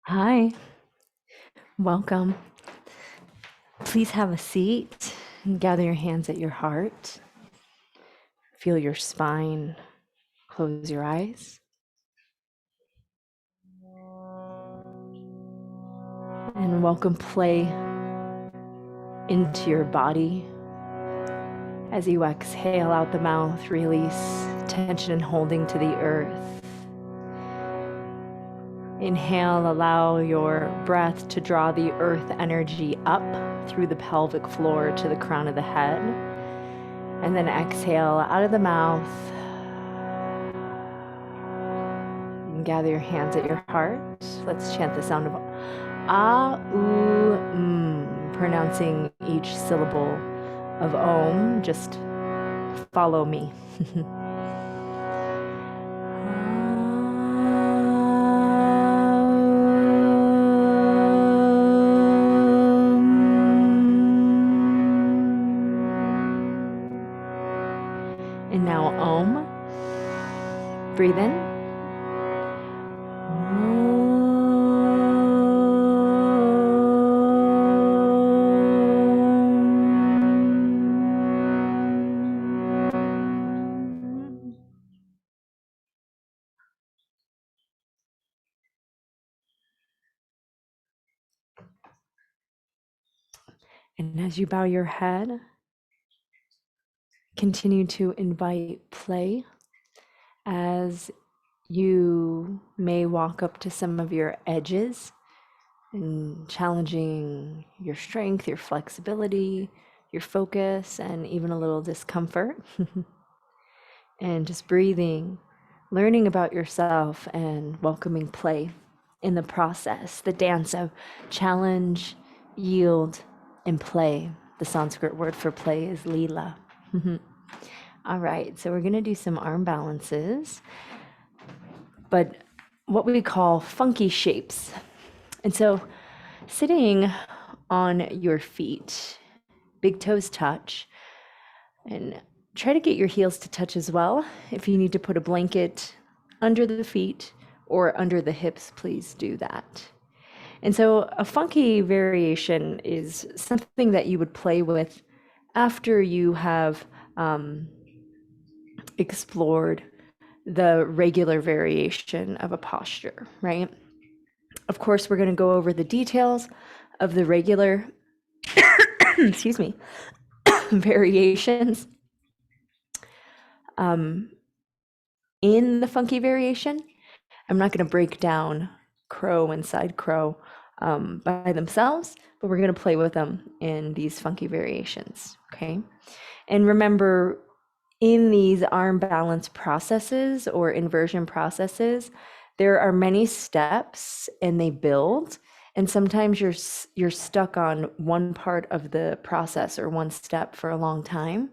Hi, welcome. Please have a seat and gather your hands at your heart. Feel your spine. Close your eyes. And welcome play into your body. As you exhale out the mouth, release tension and holding to the earth. Inhale, allow your breath to draw the earth energy up through the pelvic floor to the crown of the head. And then exhale out of the mouth. And gather your hands at your heart. Let's chant the sound of Ah, U, pronouncing each syllable of Om. Just follow me. And now Om. Breathe in. And as you bow your head, continue to invite play as you may walk up to some of your edges and challenging your strength, your flexibility, your focus, and even a little discomfort. And just breathing, learning about yourself, and welcoming play in the process, the dance of challenge, yield, and play. The Sanskrit word for play is lila. All right, so we're going to do some arm balances, but what we call funky shapes. And so sitting on your feet, big toes touch, and try to get your heels to touch as well. If you need to put a blanket under the feet or under the hips, please do that. And so a funky variation is something that you would play with after you have explored the regular variation of a posture, right? Of course, we're going to go over the details of the regular, excuse me, variations in the funky variation. I'm not going to break down crow and side crow by themselves, but we're going to play with them in these funky variations, okay? And remember, in these arm balance processes or inversion processes, there are many steps and they build. And sometimes you're stuck on one part of the process or one step for a long time,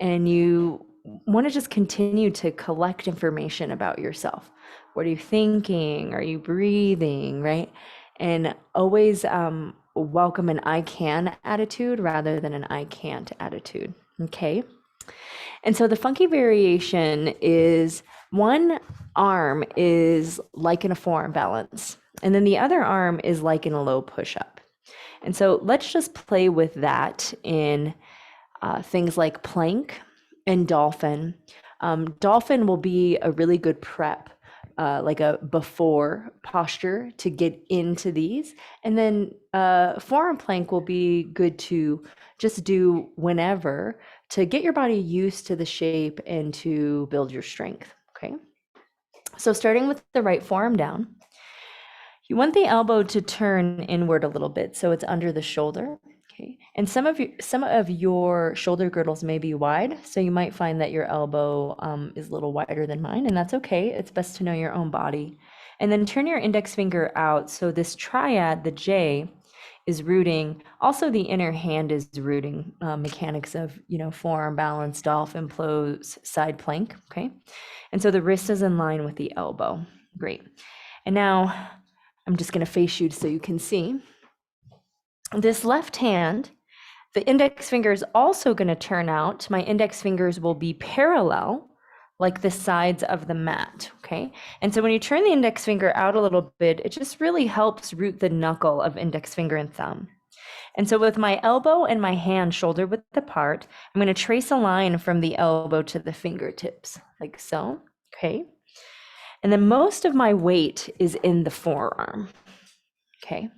and you want to just continue to collect information about yourself. What are you thinking? Are you breathing, right? And always welcome an I can attitude rather than an I can't attitude, okay? And so the funky variation is one arm is like in a forearm balance, and then the other arm is like in a low push-up. And so let's just play with that in things like plank and dolphin. Dolphin will be a really good prep, like a before posture to get into these. And then forearm plank will be good to just do whenever to get your body used to the shape and to build your strength, okay? So starting with the right forearm down, you want the elbow to turn inward a little bit so it's under the shoulder, okay? And some of your shoulder girdles may be wide, so you might find that your elbow is a little wider than mine, and that's okay. It's best to know your own body. And then turn your index finger out, so this triad, the J, is rooting. Also, the inner hand is rooting, mechanics of, forearm balance, dolphin pose, side plank, okay? And so the wrist is in line with the elbow. Great. And now I'm just going to face you so you can see. This left hand, the index finger is also going to turn out. My index fingers will be parallel, like the sides of the mat, okay? And so when you turn the index finger out a little bit, it just really helps root the knuckle of index finger and thumb. And so with my elbow and my hand shoulder width apart, I'm going to trace a line from the elbow to the fingertips, like so, okay? And then most of my weight is in the forearm, okay?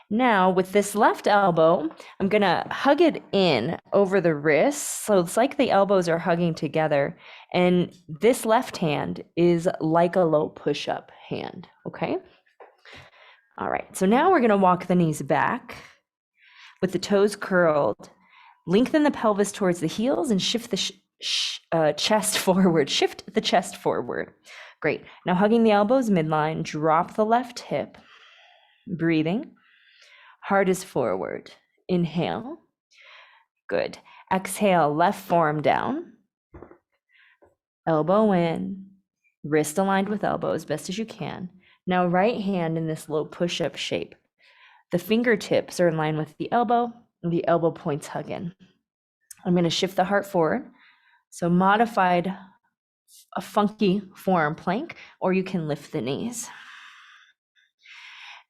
Now with this left elbow, I'm going to hug it in over the wrist. So it's like the elbows are hugging together. And this left hand is like a low push-up hand, okay? All right, so now we're going to walk the knees back with the toes curled. Lengthen the pelvis towards the heels and shift the chest forward. Shift the chest forward. Great. Now hugging the elbows midline, drop the left hip. Breathing. Heart is forward. Inhale. Good. Exhale, left forearm down. Elbow in. Wrist aligned with elbow as best as you can. Now right hand in this low push-up shape. The fingertips are in line with the elbow, and the elbow points hug in. I'm going to shift the heart forward. So modified a funky forearm plank, or you can lift the knees.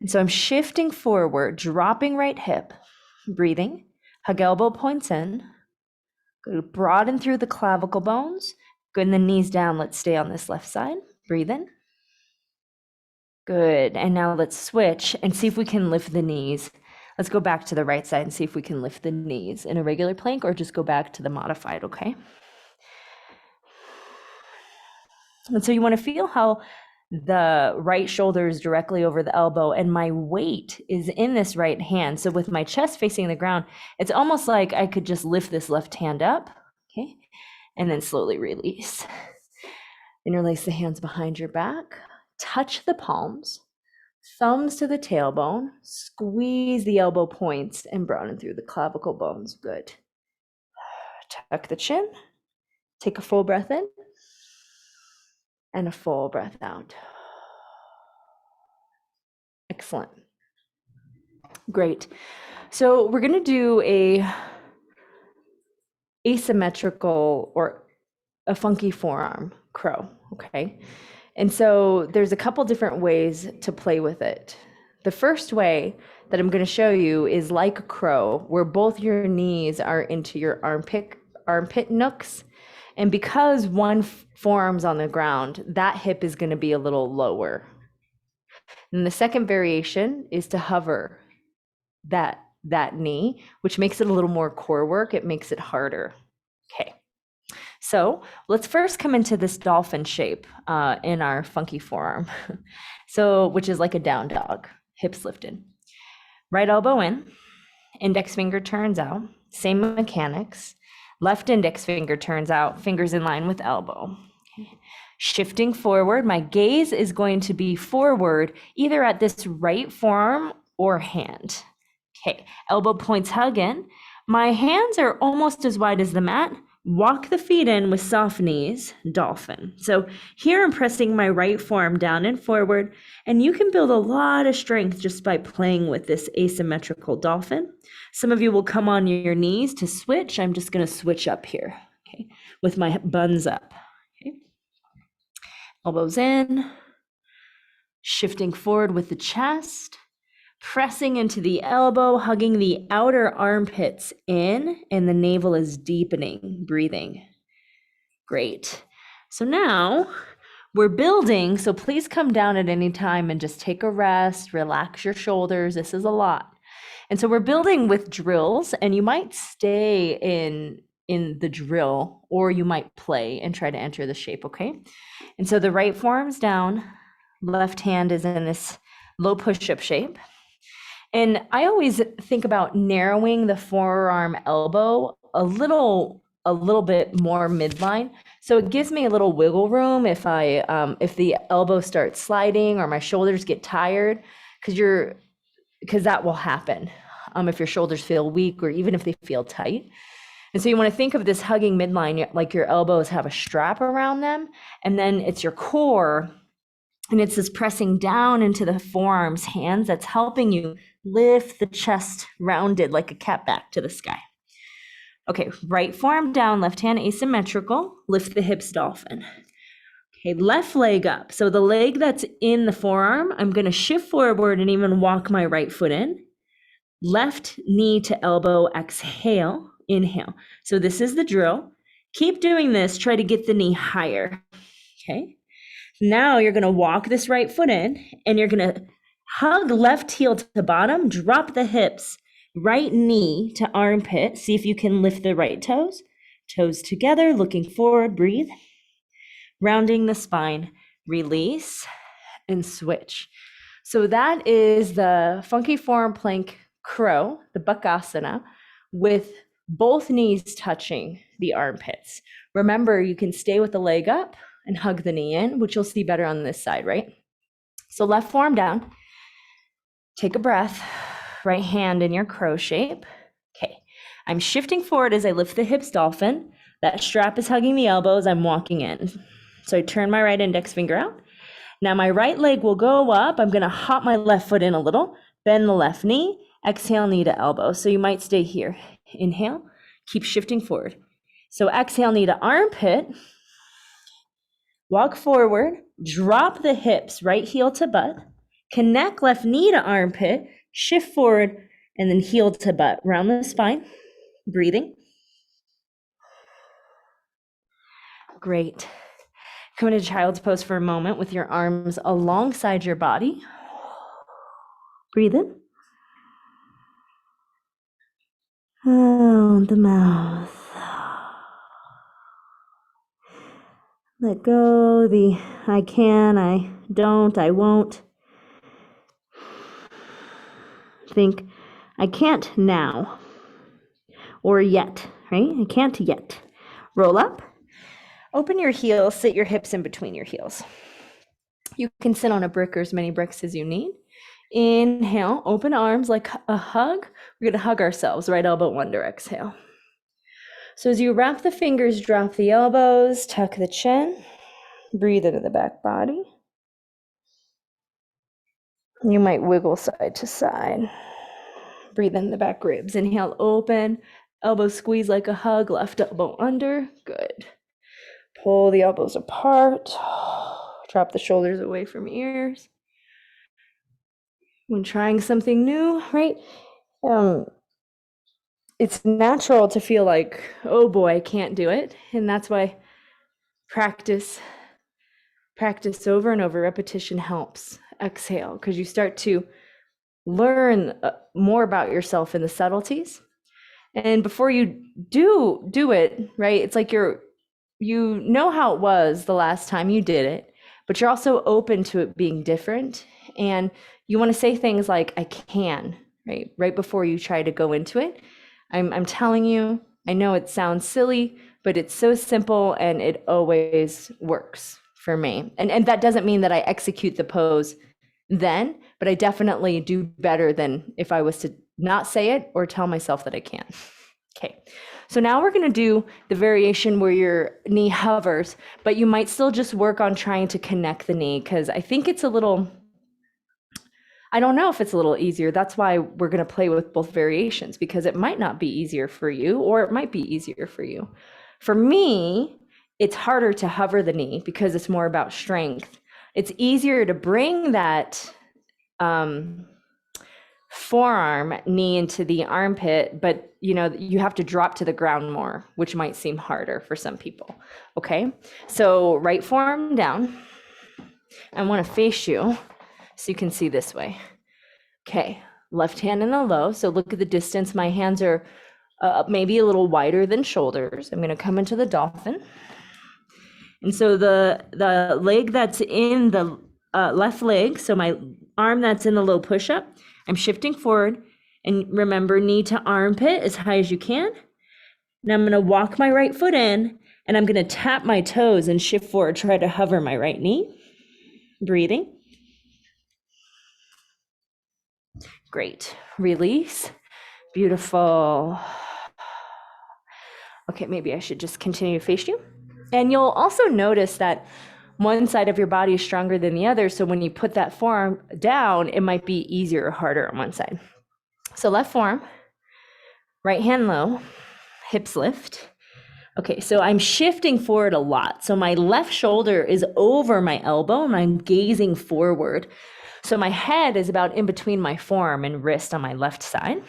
And so I'm shifting forward, dropping right hip, breathing, hug elbow points in, good, broaden through the clavicle bones, good, and the knees down. Let's stay on this left side, breathe in. Good, and now let's switch and see if we can lift the knees. Let's go back to the right side and see if we can lift the knees in a regular plank or just go back to the modified, okay? And so you want to feel how the right shoulder is directly over the elbow and my weight is in this right hand. So with my chest facing the ground, it's almost like I could just lift this left hand up, okay? And then slowly release. Interlace the hands behind your back. Touch the palms, thumbs to the tailbone, squeeze the elbow points and broaden through the clavicle bones. Good. Tuck the chin, take a full breath in and a full breath out. Excellent. Great. So we're going to do a asymmetrical or a funky forearm crow, okay? And so there's a couple different ways to play with it. The first way that I'm going to show you is like a crow, where both your knees are into your armpit nooks. And because one forearm's on the ground, that hip is going to be a little lower. And the second variation is to hover that knee, which makes it a little more core work. It makes it harder. Okay. So let's first come into this dolphin shape in our funky forearm. So, which is like a down dog, hips lifted. Right elbow in, index finger turns out, same mechanics. Left index finger turns out, fingers in line with elbow. Okay. Shifting forward, my gaze is going to be forward, either at this right forearm or hand. Okay, elbow points hug in. My hands are almost as wide as the mat. Walk the feet in with soft knees, dolphin. So here I'm pressing my right forearm down and forward, and you can build a lot of strength just by playing with this asymmetrical dolphin. Some of you will come on your knees to switch. I'm just going to switch up here, okay, with my buns up. Okay. Elbows in, shifting forward with the chest. Pressing into the elbow, hugging the outer armpits in, and the navel is deepening, breathing. Great. So now we're building, so please come down at any time and just take a rest, relax your shoulders. This is a lot. And so we're building with drills, and you might stay in the drill, or you might play and try to enter the shape, okay? And so the right forearm's down, left hand is in this low push-up shape. And I always think about narrowing the forearm elbow a little bit more midline. So it gives me a little wiggle room if if the elbow starts sliding or my shoulders get tired, because that will happen if your shoulders feel weak or even if they feel tight. And so you want to think of this hugging midline like your elbows have a strap around them, and then it's your core. And it's this pressing down into the forearms, hands, that's helping you lift the chest rounded like a cat back to the sky. Okay, right forearm down, left hand asymmetrical, lift the hips, dolphin. Okay, left leg up. So the leg that's in the forearm, I'm gonna shift forward and even walk my right foot in. Left knee to elbow, exhale, inhale. So this is the drill. Keep doing this, try to get the knee higher, okay? Now you're gonna walk this right foot in and you're gonna hug left heel to the bottom, drop the hips, right knee to armpit. See if you can lift the right toes. Toes together, looking forward, breathe. Rounding the spine, release and switch. So that is the Funky Forearm Plank Crow, the Bakāsana, with both knees touching the armpits. Remember, you can stay with the leg up and hug the knee in, which you'll see better on this side, right? So left forearm down, take a breath, right hand in your crow shape. Okay, I'm shifting forward as I lift the hips, dolphin. That strap is hugging the elbows, I'm walking in. So I turn my right index finger out. Now my right leg will go up. I'm gonna hop my left foot in a little, bend the left knee, exhale, knee to elbow. So you might stay here. Inhale, keep shifting forward. So exhale, knee to armpit, walk forward, drop the hips, right heel to butt, connect left knee to armpit, shift forward, and then heel to butt. Round the spine, breathing. Great. Come into child's pose for a moment with your arms alongside your body. Breathe in. Out the mouth. Let go the I can, I don't, I won't. Think I can't now or yet, right? I can't yet. Roll up. Open your heels, sit your hips in between your heels. You can sit on a brick or as many bricks as you need. Inhale, open arms like a hug. We're gonna hug ourselves, right elbow under, exhale. So as you wrap the fingers, drop the elbows, tuck the chin, breathe into the back body. You might wiggle side to side. Breathe in the back ribs. Inhale, open, elbows squeeze like a hug, left elbow under, good. Pull the elbows apart, drop the shoulders away from ears. When trying something new, right? It's natural to feel like, oh boy, I can't do it. And that's why practice over and over, repetition helps. Exhale, because you start to learn more about yourself in the subtleties. And before you do it, right, it's like you know how it was the last time you did it, but you're also open to it being different. And you want to say things like, I can, right before you try to go into it. I'm telling you, I know it sounds silly, but it's so simple and it always works for me. And that doesn't mean that I execute the pose then, but I definitely do better than if I was to not say it or tell myself that I can. Okay, so now we're gonna do the variation where your knee hovers, but you might still just work on trying to connect the knee, because I think it's a little, I don't know if it's a little easier. That's why we're gonna play with both variations, because it might not be easier for you, or it might be easier for you. For me, it's harder to hover the knee because it's more about strength. It's easier to bring that forearm knee into the armpit, but you have to drop to the ground more, which might seem harder for some people. Okay, so right forearm down. I want to face you so you can see this way. Okay, left hand in the low. So look at the distance. My hands are maybe a little wider than shoulders. I'm going to come into the dolphin. And so the leg that's in the left leg, so my arm that's in the low push-up, I'm shifting forward, and remember, knee to armpit as high as you can. And I'm gonna walk my right foot in, and I'm gonna tap my toes and shift forward, try to hover my right knee. Breathing. Great, release, beautiful. Okay, maybe I should just continue to face you. And you'll also notice that one side of your body is stronger than the other. So when you put that forearm down, it might be easier or harder on one side. So left forearm, right hand low, hips lift. Okay, so I'm shifting forward a lot. So my left shoulder is over my elbow and I'm gazing forward. So my head is about in between my forearm and wrist on my left side.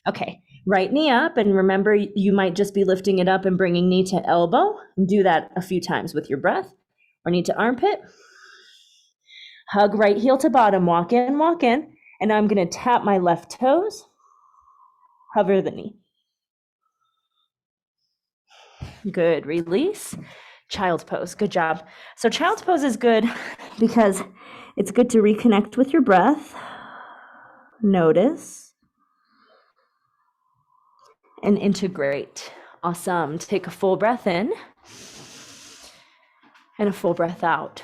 Okay, right knee up, and remember you might just be lifting it up and bringing knee to elbow. Do that a few times with your breath. Or knee to armpit. Hug right heel to bottom, walk in, and I'm gonna tap my left toes, hover the knee. Good, release. Child's pose, good job. So child's pose is good because it's good to reconnect with your breath, notice, and integrate. Awesome, take a full breath in and a full breath out.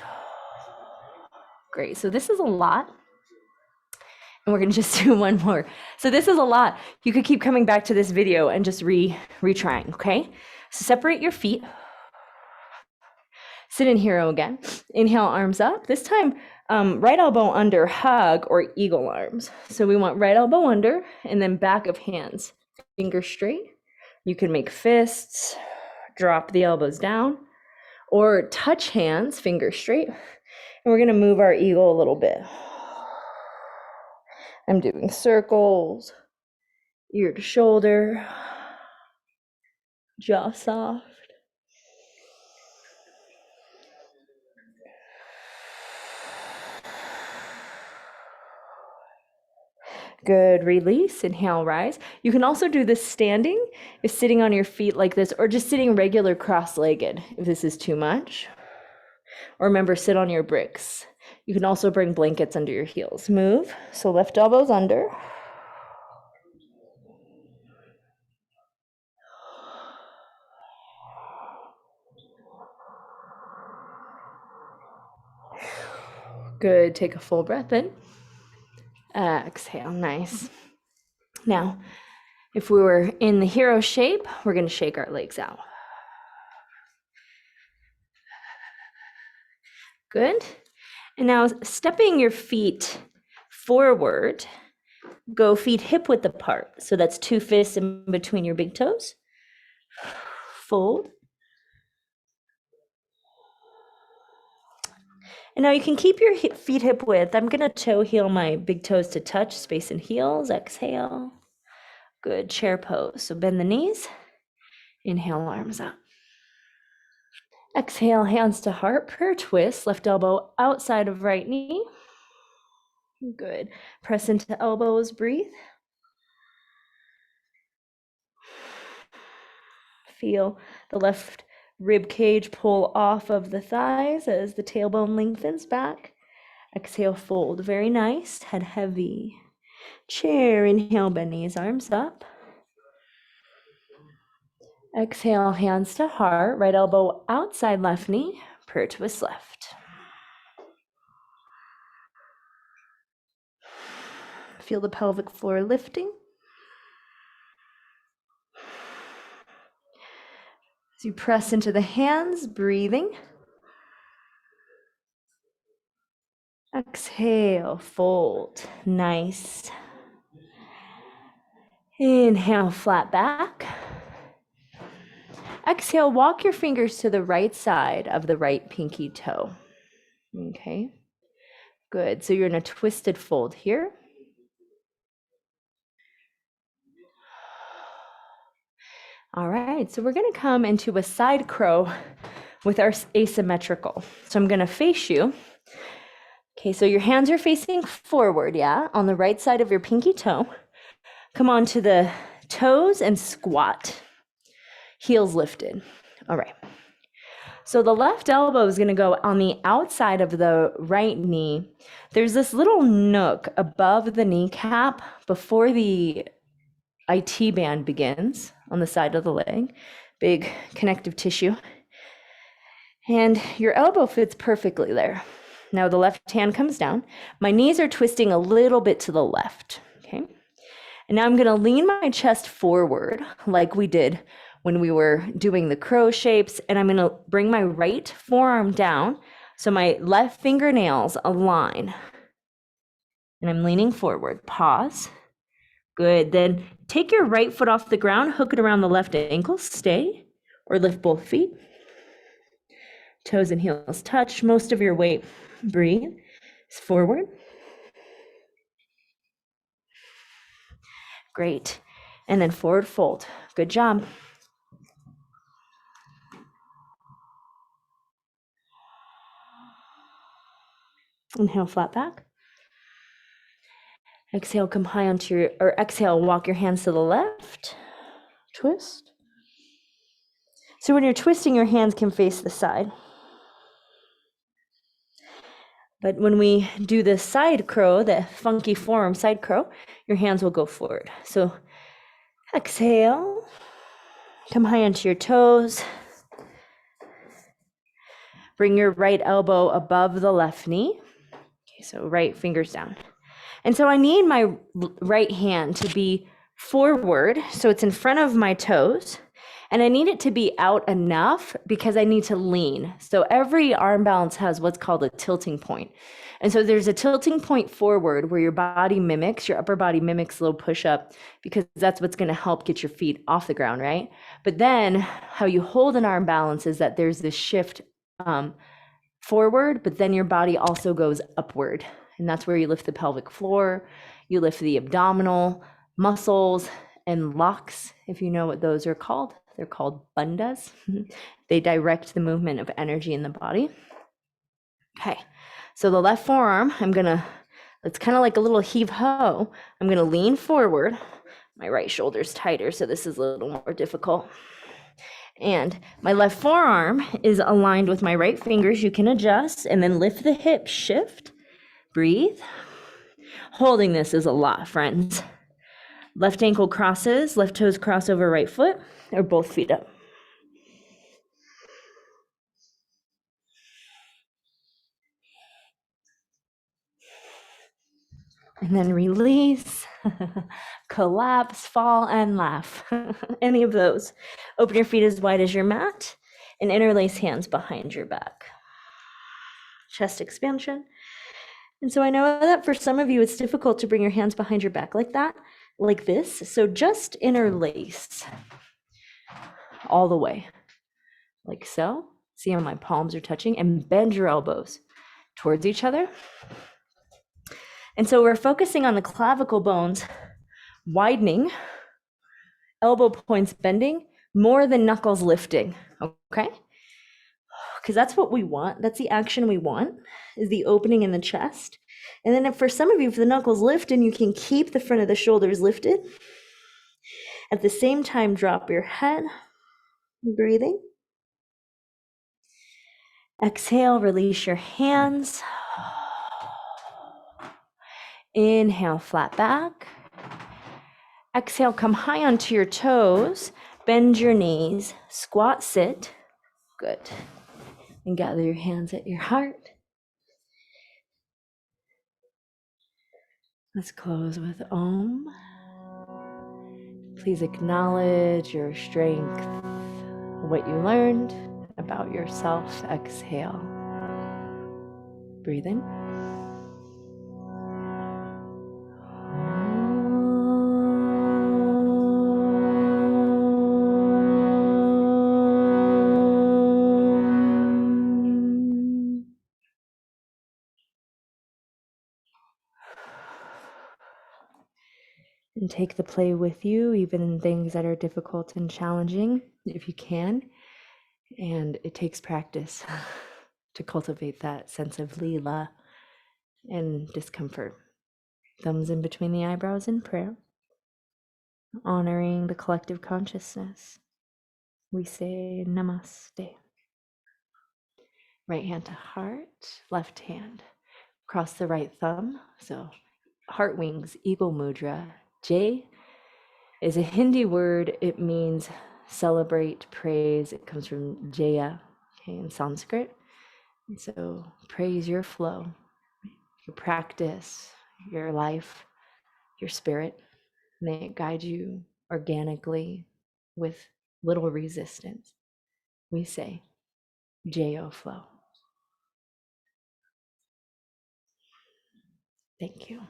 Great, so this is a lot. And we're gonna just do one more. So this is a lot. You could keep coming back to this video and just retrying, okay? So separate your feet. Sit in hero again. Inhale, arms up. This time, right elbow under, hug, or eagle arms. So we want right elbow under, and then back of hands. Fingers straight. You can make fists, drop the elbows down, or touch hands, fingers straight. And we're gonna move our eagle a little bit. I'm doing circles, ear to shoulder, jaw soft. Good, release, inhale, rise. You can also do this standing, if sitting on your feet like this, or just sitting regular cross-legged if this is too much. Or remember, sit on your bricks. You can also bring blankets under your heels. Move, so left elbow's under. Good, take a full breath in. Exhale, nice. Now, if we were in the hero shape, we're gonna shake our legs out. Good. And now stepping your feet forward, go feet hip width apart. So that's 2 fists in between your big toes. Fold. And now you can keep your feet hip width. I'm gonna toe heel my big toes to touch, space and heels. Exhale. Good, chair pose. So bend the knees. Inhale, arms up. Exhale, hands to heart, prayer twist, left elbow outside of right knee. Good. Press into elbows, breathe. Feel the left rib cage pull off of the thighs as the tailbone lengthens back. Exhale, fold. Very nice. Head heavy. Chair, inhale, bend knees, arms up. Exhale, hands to heart, right elbow outside left knee, prayer twist left. Feel the pelvic floor lifting. As you press into the hands, breathing. Exhale, fold. Nice. Inhale, flat back. Exhale, walk your fingers to the right side of the right pinky toe. Okay, good. So you're in a twisted fold here. All right, so we're gonna come into a side crow with our asymmetrical. So I'm gonna face you. Okay, so your hands are facing forward, yeah, on the right side of your pinky toe. Come on to the toes and squat. Heels lifted. All right. So the left elbow is going to go on the outside of the right knee. There's this little nook above the kneecap before the IT band begins on the side of the leg. Big connective tissue. And your elbow fits perfectly there. Now the left hand comes down. My knees are twisting a little bit to the left. Okay. And now I'm going to lean my chest forward like we did when we were doing the crow shapes, and I'm gonna bring my right forearm down so my left fingernails align. And I'm leaning forward. Pause, Good. Then take your right foot off the ground, hook it around the left ankle, stay, or lift both feet. Toes and heels touch. Most of your weight, breathe, is forward. Great. And then forward fold. Good job. Inhale, flat back. Exhale, come high onto your, or exhale, walk your hands to the left. Twist. So when you're twisting, your hands can face the side. But when we do the side crow, the funky forearm side crow, your hands will go forward. So exhale, come high onto your toes. Bring your right elbow above the left knee. Okay, so right fingers down. And so I need my right hand to be forward, so it's in front of my toes. And I need it to be out enough because I need to lean. So every arm balance has what's called a tilting point. And so there's a tilting point forward where your body mimics, your upper body mimics a little push up because that's what's going to help get your feet off the ground, right? But then how you hold an arm balance is that there's this shift forward, but then your body also goes upward. And that's where you lift the pelvic floor, you lift the abdominal muscles and locks, if you know what those are called. They're called bandhas. They direct the movement of energy in the body. Okay, so the left forearm, it's kind of like a little heave-ho. I'm gonna lean forward. My right shoulder's tighter, so this is a little more difficult. And my left forearm is aligned with my right fingers. You can adjust and then lift the hips, shift, breathe. Holding this is a lot, friends. Left ankle crosses, left toes cross over right foot, or both feet up. And then release, collapse, fall, and laugh. Any of those. Open your feet as wide as your mat and interlace hands behind your back. Chest expansion. And so I know that for some of you, it's difficult to bring your hands behind your back like that, like this. So just interlace all the way, like so. See how my palms are touching, and bend your elbows towards each other. And so we're focusing on the clavicle bones widening, elbow points bending, more than knuckles lifting, okay? Because that's what we want. That's the action we want, is the opening in the chest. And then for some of you, if the knuckles lift, and you can keep the front of the shoulders lifted. At the same time, drop your head, breathing. Exhale, release your hands. Inhale, flat back. Exhale, come high onto your toes, bend your knees, squat, sit. Good. And gather your hands at your heart. Let's close with Om. Please acknowledge your strength, what you learned about yourself. Exhale. Breathe in. And take the play with you, even in things that are difficult and challenging, if you can. And it takes practice to cultivate that sense of lila and discomfort. Thumbs in between the eyebrows in prayer, honoring the collective consciousness. We say namaste. Right hand to heart, left hand. Cross the right thumb. So heart wings, eagle mudra. Jai is a Hindi word. It means celebrate, praise. It comes from Jaya, okay, in Sanskrit. And so praise your flow, your practice, your life, your spirit. May it guide you organically with little resistance. We say, J-O flow. Thank you.